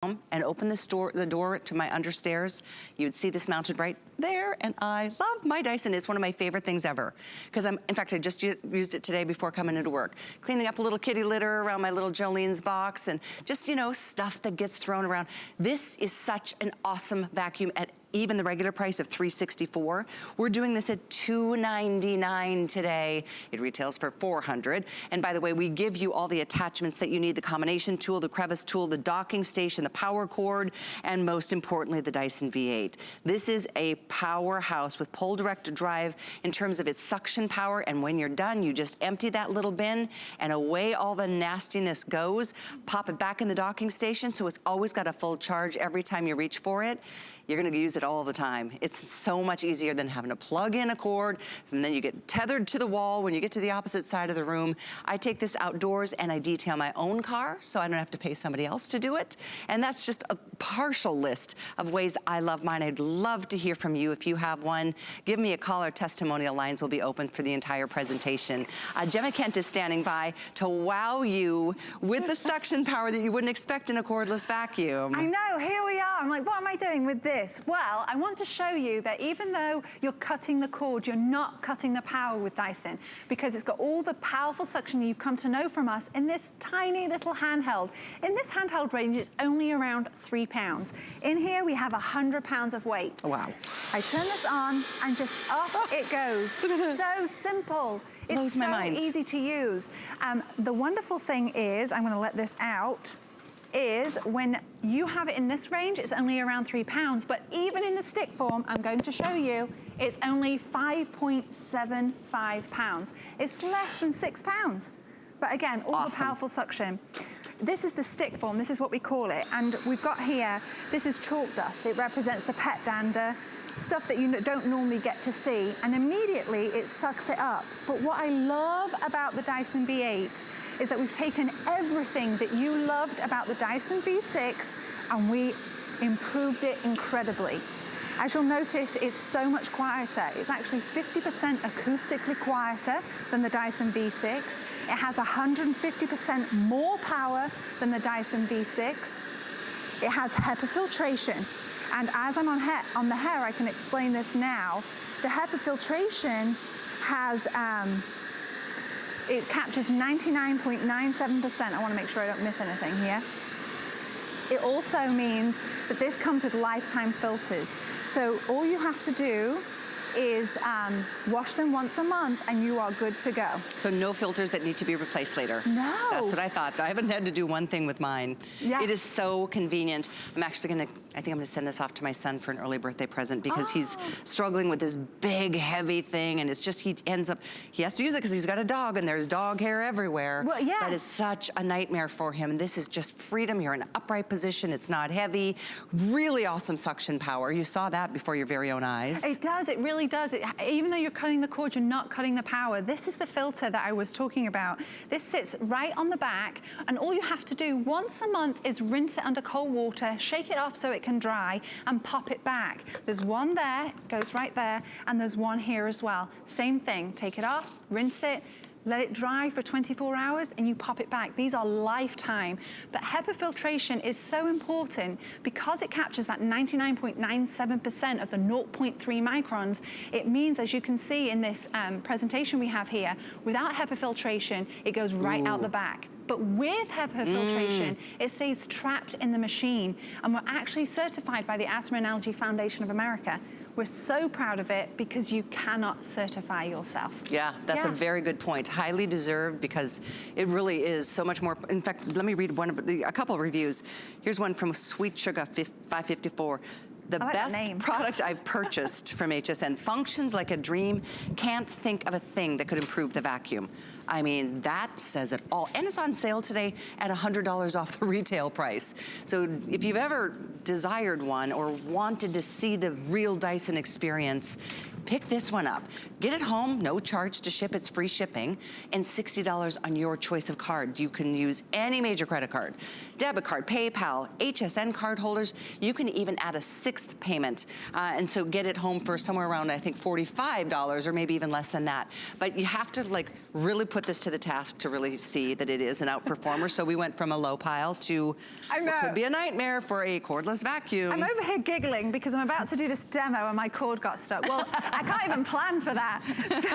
and open the door to my understairs, you would see this mounted right there, and I love my Dyson. It's one of my favorite things ever. Because in fact, I just used it today before coming into work. Cleaning up a little kitty litter around my little Jolene's box, and just, you know, stuff that gets thrown around. This is such an awesome vacuum at even the regular price of $364. We're doing this at $299 today. It retails for $400. And by the way, we give you all the attachments that you need, the combination tool, the crevice tool, the docking station, the power cord, and most importantly, the Dyson V8. This is a powerhouse with pull direct drive in terms of its suction power, and when you're done, you just empty that little bin and away all the nastiness goes. Pop it back in the docking station, so it's always got a full charge every time you reach for it. You're gonna use it all the time. It's so much easier than having to plug in a cord, and then you get tethered to the wall when you get to the opposite side of the room. I take this outdoors and I detail my own car, so I don't have to pay somebody else to do it. And that's just a partial list of ways I love mine. I'd love to hear from you if you have one. Give me a call. Our testimonial lines will be open for the entire presentation. Gemma Kent is standing by to wow you with the suction power that you wouldn't expect in a cordless vacuum. I know, here we are. I'm like, what am I doing with this? Well, I want to show you that even though you're cutting the cord, you're not cutting the power with Dyson, because it's got all the powerful suction that you've come to know from us in this tiny little handheld. In this handheld range, it's only around £3. In here, we have 100 pounds of weight. Wow. I turn this on and just off it goes. So simple. It's so easy to use. The wonderful thing is, I'm gonna let this out, is when you have it in this range, it's only around £3, but even in the stick form, I'm going to show you, it's only 5.75 pounds. It's less than £6. But again, all the powerful suction. This is the stick form, this is what we call it. And we've got here, this is chalk dust. It represents the pet dander, stuff that you don't normally get to see. And immediately it sucks it up. But what I love about the Dyson V8 is that we've taken everything that you loved about the Dyson V6 and we improved it incredibly. As you'll notice, it's so much quieter. It's actually 50% acoustically quieter than the Dyson V6. It has 150% more power than the Dyson V6. It has Hepa Filtration. And as I'm on the hair, I can explain this now. The Hepa Filtration has, it captures 99.97%. I want to make sure I don't miss anything here. It also means that this comes with lifetime filters. So all you have to do is wash them once a month and you are good to go. So no filters that need to be replaced later. No. That's what I thought. I haven't had to do one thing with mine. Yes. It is so convenient. I'm actually gonna, I think I'm gonna send this off to my son for an early birthday present because he's struggling with this big, heavy thing, and it's just, he has to use it because he's got a dog and there's dog hair everywhere. Well, yes. That is such a nightmare for him. And this is just freedom. You're in an upright position. It's not heavy. Really awesome suction power. You saw that before your very own eyes. It does, it really does. Even though you're cutting the cord, you're not cutting the power. This is the filter that I was talking about. This sits right on the back, and all you have to do once a month is rinse it under cold water, shake it off so it can dry, and pop it back. There's one there, goes right there, and there's one here as well. Same thing, take it off, rinse it, let it dry for 24 hours and you pop it back. These are lifetime. But Hepa Filtration is so important because it captures that 99.97% of the 0.3 microns. It means, as you can see in this presentation we have here, without Hepa Filtration, it goes right out the back. But with Hepa Filtration, it stays trapped in the machine. And we're actually certified by the Asthma and Allergy Foundation of America. We're so proud of it because you cannot certify yourself. Yeah, that's a very good point. Highly deserved because it really is so much more. In fact, let me read a couple of reviews. Here's one from Sweet Sugar 554. The best product I've purchased from HSN. Functions like a dream. Can't think of a thing that could improve the vacuum. I mean, that says it all. And it's on sale today at $100 off the retail price. So if you've ever desired one or wanted to see the real Dyson experience, pick this one up. Get it home, no charge to ship, it's free shipping, and $60 on your choice of card. You can use any major credit card, debit card, PayPal, HSN card holders. You can even add a 6th payment. And so get it home for somewhere around, I think, $45 or maybe even less than that. But you have to like really put this to the task to really see that it is an outperformer. So we went from a low pile to what could be a nightmare for a cordless vacuum. I'm over here giggling because I'm about to do this demo and my cord got stuck. Well, I can't even plan for that. So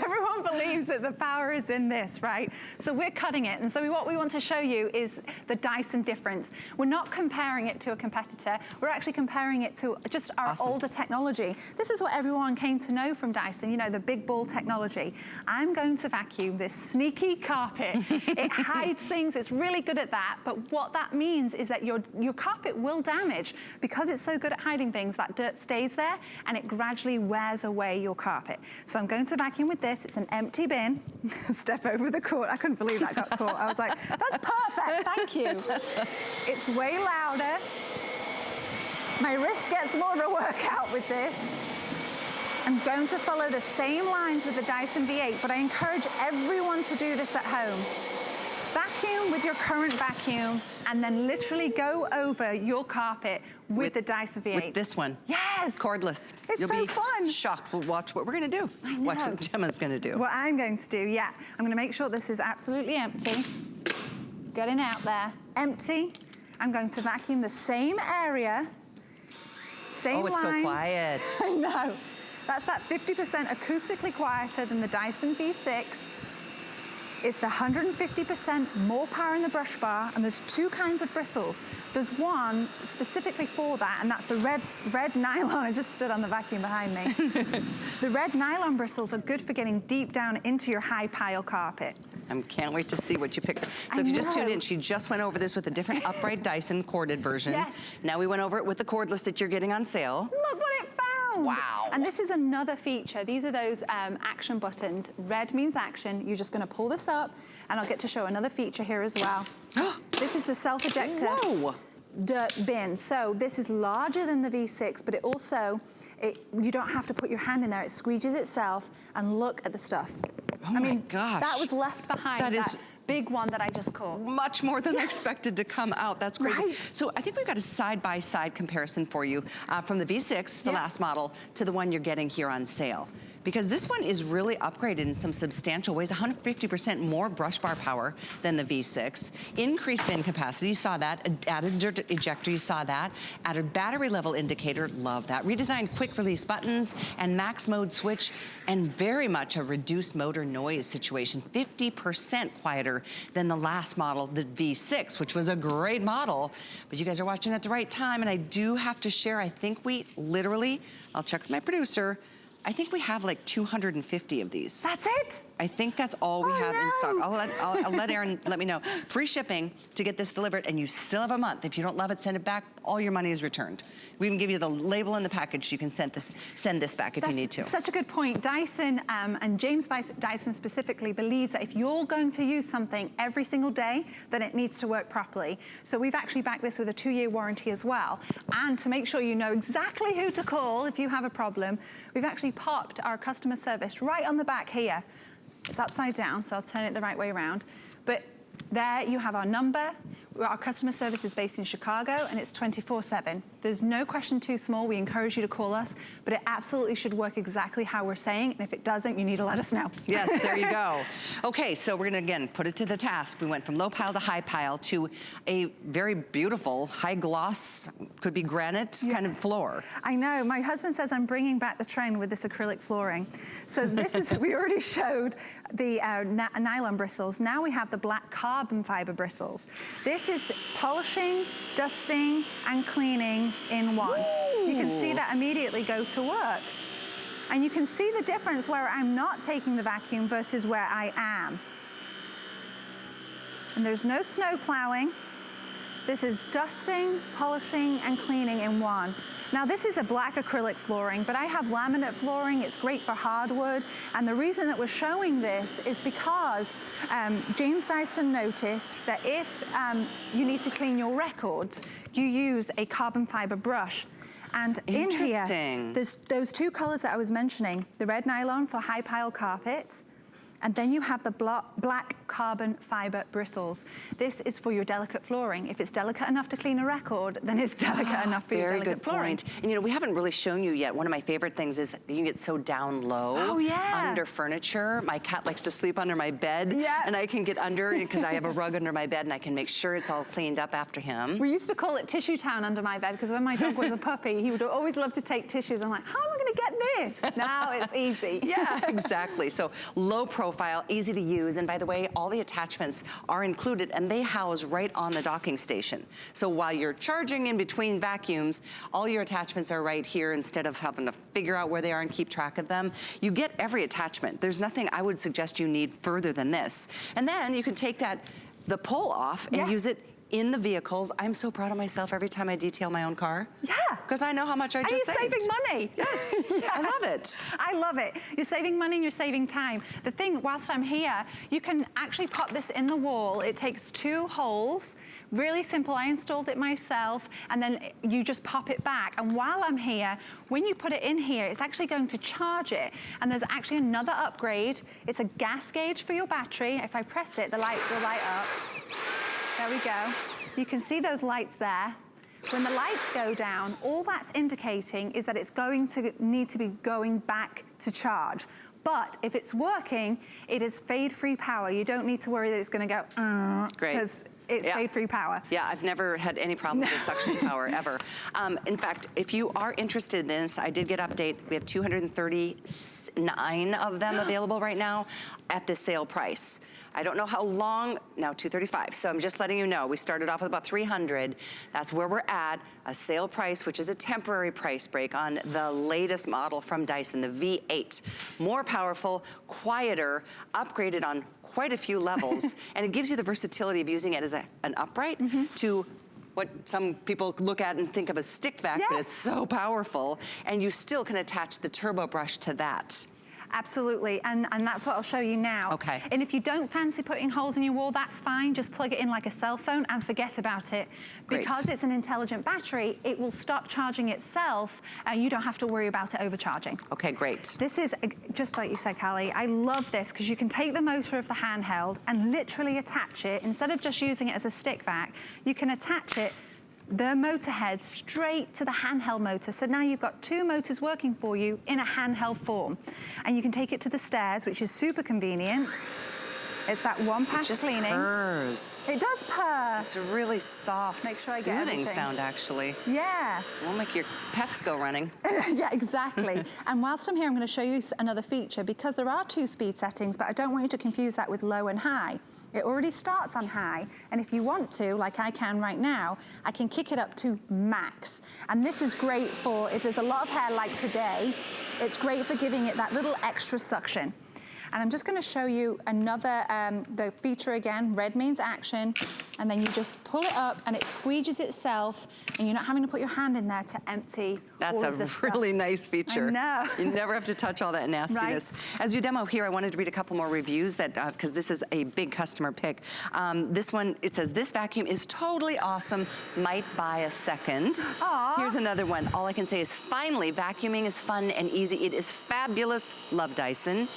everyone believes that the power is in this, right? So we're cutting it. And so what we want to show you is the Dyson difference. We're not comparing it to a competitor. We're actually comparing it to just our older technology. This is what everyone came to know from Dyson, you know, the big ball technology. I'm going to vacuum this sneaky carpet. It hides things, it's really good at that, but what that means is that your carpet will damage. Because it's so good at hiding things, that dirt stays there and it gradually wears away your carpet. So I'm going to vacuum with this. It's an empty bin. Step over the cord. I couldn't believe that got caught. I was like, that's perfect, thank you. It's way louder. My wrist gets more of a workout with this. I'm going to follow the same lines with the Dyson V8, but I encourage everyone to do this at home. Vacuum with your current vacuum and then literally go over your carpet with the Dyson V8. With this one. Yes. Cordless. It's You'll so be fun. shocked. Watch what we're gonna do. I know. Watch what Gemma's gonna do. What I'm going to do, yeah. I'm gonna make sure this is absolutely empty. Getting out there, empty. I'm going to vacuum the same area, same lines. Oh, it's so quiet. I know. That's that 50% acoustically quieter than the Dyson V6. It's the 150% more power in the brush bar, and there's 2 kinds of bristles. There's one specifically for that, and that's the red nylon. I just stood on the vacuum behind me. The red nylon bristles are good for getting deep down into your high pile carpet. I can't wait to see what you picked. So if you just tuned in, she just went over this with a different upright Dyson corded version. Yes. Now we went over it with the cordless that you're getting on sale. Look what it found. Wow. And this is another feature. These are those action buttons. Red means action. You're just gonna pull this up, and I'll get to show another feature here as well. This is the self-ejector. Whoa. Dirt bin. So this is larger than the V6, but it also, you don't have to put your hand in there. It squeegees itself, and look at the stuff. Oh I mean, my gosh. that was left behind. That is big one that I just caught. much more than I expected to come out. That's crazy. Right. So I think we've got a side-by-side comparison for you from the V6, the last model, to the one you're getting here on sale. Because this one is really upgraded in some substantial ways, 150% more brush bar power than the V6. Increased bin capacity, you saw that. Added dirt ejector, you saw that. Added battery level indicator, love that. Redesigned quick release buttons and max mode switch, and very much a reduced motor noise situation. 50% quieter than the last model, the V6, which was a great model. But you guys are watching at the right time, and I do have to share, I think we literally, I'll check with my producer, I think we have like 250 of these. That's it? I think that's all we have in stock. I'll let Aaron let me know. Free shipping to get this delivered, and you still have a month. If you don't love it, send it back. All your money is returned. We even give you the label and the package. You can send this back if you need to. Such a good point. Dyson, and James Dyson specifically, believes that if you're going to use something every single day, then it needs to work properly. So we've actually backed this with a 2-year warranty as well. And to make sure you know exactly who to call if you have a problem, we've actually popped our customer service right on the back here. It's upside down, so I'll turn it the right way around. But there you have our number. Our customer service is based in Chicago, and it's 24/7. There's no question too small. We encourage you to call us, but it absolutely should work exactly how we're saying, and if it doesn't, you need to let us know. Yes, there you go. Okay, so we're gonna, again, put it to the task. We went from low pile to high pile to a very beautiful, high gloss, could be granite kind of floor. I know, my husband says I'm bringing back the trend with this acrylic flooring. So this is, we already showed the nylon bristles. Now we have the black carbon fiber bristles. This is polishing, dusting, and cleaning in one. Ooh. You can see that immediately go to work. And you can see the difference where I'm not taking the vacuum versus where I am. And there's no snow plowing. This is dusting, polishing, and cleaning in one. Now this is a black acrylic flooring, but I have laminate flooring. It's great for hardwood. And the reason that we're showing this is because James Dyson noticed that if you need to clean your records, you use a carbon fiber brush. And in here, there's those two colors that I was mentioning, the red nylon for high pile carpets, and then you have the black carbon fiber bristles. This is for your delicate flooring. If it's delicate enough to clean a record, then it's delicate enough for your delicate flooring. Very good point. And you know, we haven't really shown you yet. One of my favorite things is that you can get so down low under furniture. My cat likes to sleep under my bed, and I can get under because I have a rug under my bed and I can make sure it's all cleaned up after him. We used to call it Tissue Town under my bed because when my dog was a puppy, he would always love to take tissues. I'm like, how am I gonna get this? Now it's easy. Yeah, exactly. So low profile, easy to use, and by the way, all the attachments are included and they house right on the docking station. So while you're charging in between vacuums, all your attachments are right here instead of having to figure out where they are and keep track of them. You get every attachment. There's nothing I would suggest you need further than this. And then you can take the pull off and use it in the vehicles. I'm so proud of myself every time I detail my own car. Yeah. Because I know how much I just saved. And you're saving money. Yes, I love it. I love it. You're saving money and you're saving time. The thing, whilst I'm here, you can actually pop this in the wall. It takes 2 holes. Really simple, I installed it myself, and then you just pop it back. And while I'm here, when you put it in here, it's actually going to charge it. And there's actually another upgrade. It's a gas gauge for your battery. If I press it, the lights will light up. There we go. You can see those lights there. When the lights go down, all that's indicating is that it's going to need to be going back to charge. But if it's working, it is fade-free power. You don't need to worry that it's going to go, because it's fade-free power. Yeah, I've never had any problems with suction power ever. In fact, if you are interested in this, I did get an update. We have 239 of them available right now at the sale price. I don't know how long, now 235, so I'm just letting you know. We started off with about 300. That's where we're at, a sale price, which is a temporary price break on the latest model from Dyson, the V8. More powerful, quieter, upgraded on quite a few levels, and it gives you the versatility of using it as an upright to what some people look at and think of as stick vac, but it's so powerful, and you still can attach the turbo brush to that. Absolutely, and that's what I'll show you now. Okay. And if you don't fancy putting holes in your wall, that's fine. Just plug it in like a cell phone and forget about it. Because it's an intelligent battery, it will stop charging itself, and you don't have to worry about it overcharging. Okay, great. This is, just like you said, Callie, I love this because you can take the motor of the handheld and literally attach it. Instead of just using it as a stick vac, you can attach it, the motor head, straight to the handheld motor. So now you've got 2 motors working for you in a handheld form. And you can take it to the stairs, which is super convenient. It's that one pass cleaning. It just purrs. It does purr. It's a really soft, soothing sound, actually. Yeah. It won't make your pets go running. Yeah, exactly. And whilst I'm here, I'm going to show you another feature, because there are 2 speed settings, but I don't want you to confuse that with low and high. It already starts on high, and if you want to, like I can right now, I can kick it up to max. And this is great for, if there's a lot of hair like today, it's great for giving it that little extra suction. And I'm just going to show you another, the feature again. Red means action, and then you just pull it up and it squeegees itself, and you're not having to put your hand in there to empty all of this stuff. That's a really nice feature. I know. You never have to touch all that nastiness. Right. As you demo here, I wanted to read a couple more reviews that, because this is a big customer pick. This one, it says, this vacuum is totally awesome, might buy a second. Aww. Here's another one. All I can say is, finally, vacuuming is fun and easy. It is fabulous. Love Dyson.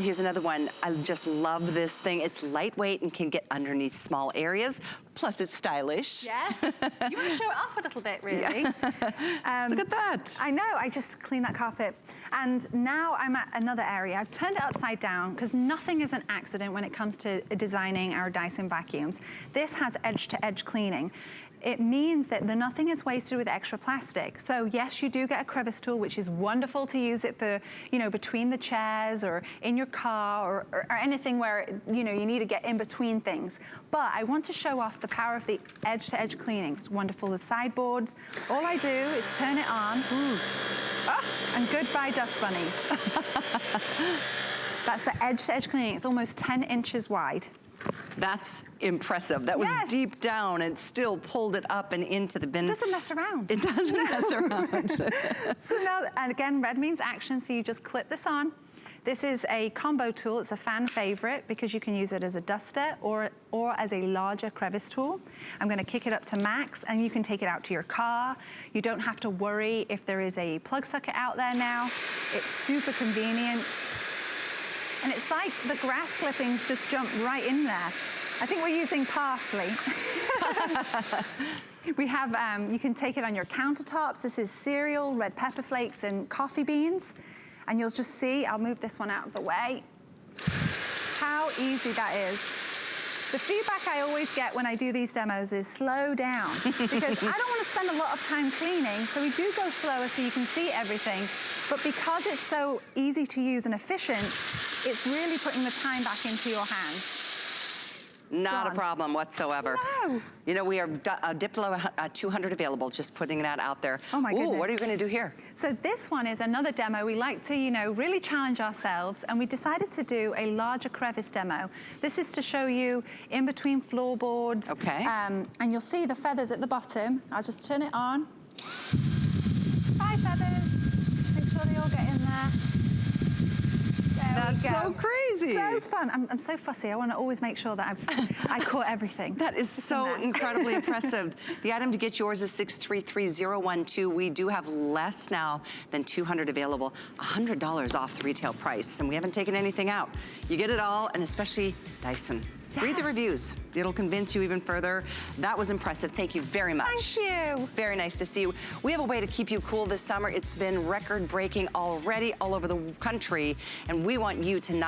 Here's another one. I just love this thing. It's lightweight and can get underneath small areas. Plus, it's stylish. Yes. You want to show it off a little bit, really. Yeah. Look at that. I know. I just cleaned that carpet. And now I'm at another area. I've turned it upside down because nothing is an accident when it comes to designing our Dyson vacuums. This has edge-to-edge cleaning. It means that nothing is wasted with extra plastic. So yes, you do get a crevice tool, which is wonderful to use it for, you know, between the chairs or in your car or anything where, you know, you need to get in between things. But I want to show off the power of the edge-to-edge cleaning. It's wonderful with sideboards. All I do is turn it on, and goodbye dust bunnies. That's the edge-to-edge cleaning. It's almost 10 inches wide. That's impressive. That was deep down and still pulled it up and into the bin. It doesn't mess around. It doesn't mess around. So now, and again, red means action, so you just clip this on. This is a combo tool. It's a fan favorite because you can use it as a duster or as a larger crevice tool. I'm gonna kick it up to max and you can take it out to your car. You don't have to worry if there is a plug socket out there now. It's super convenient. And it's like the grass clippings just jump right in there. I think we're using parsley. We have, you can take it on your countertops. This is cereal, red pepper flakes, and coffee beans. And you'll just see, I'll move this one out of the way, how easy that is. The feedback I always get when I do these demos is slow down, because I don't want to spend a lot of time cleaning, so we do go slower so you can see everything. But because it's so easy to use and efficient, it's really putting the time back into your hands. Not a problem whatsoever. No. You know, we are Diplo 200 available, just putting that out there. Oh my goodness. Ooh, what are you gonna do here? So this one is another demo. We like to, you know, really challenge ourselves, and we decided to do a larger crevice demo. This is to show you in between floorboards. Okay. And you'll see the feathers at the bottom. I'll just turn it on. 5 feathers. Make sure they all get in there. That's so crazy. So fun. I'm so fussy. I want to always make sure that I caught everything. That is so incredibly impressive. The item to get yours is 633012. We do have less now than 200 available, $100 off the retail price, and we haven't taken anything out. You get it all, and especially Dyson. Yeah. Read the reviews. It'll convince you even further. That was impressive. Thank you very much. Thank you. Very nice to see you. We have a way to keep you cool this summer. It's been record-breaking already all over the country, and we want you to not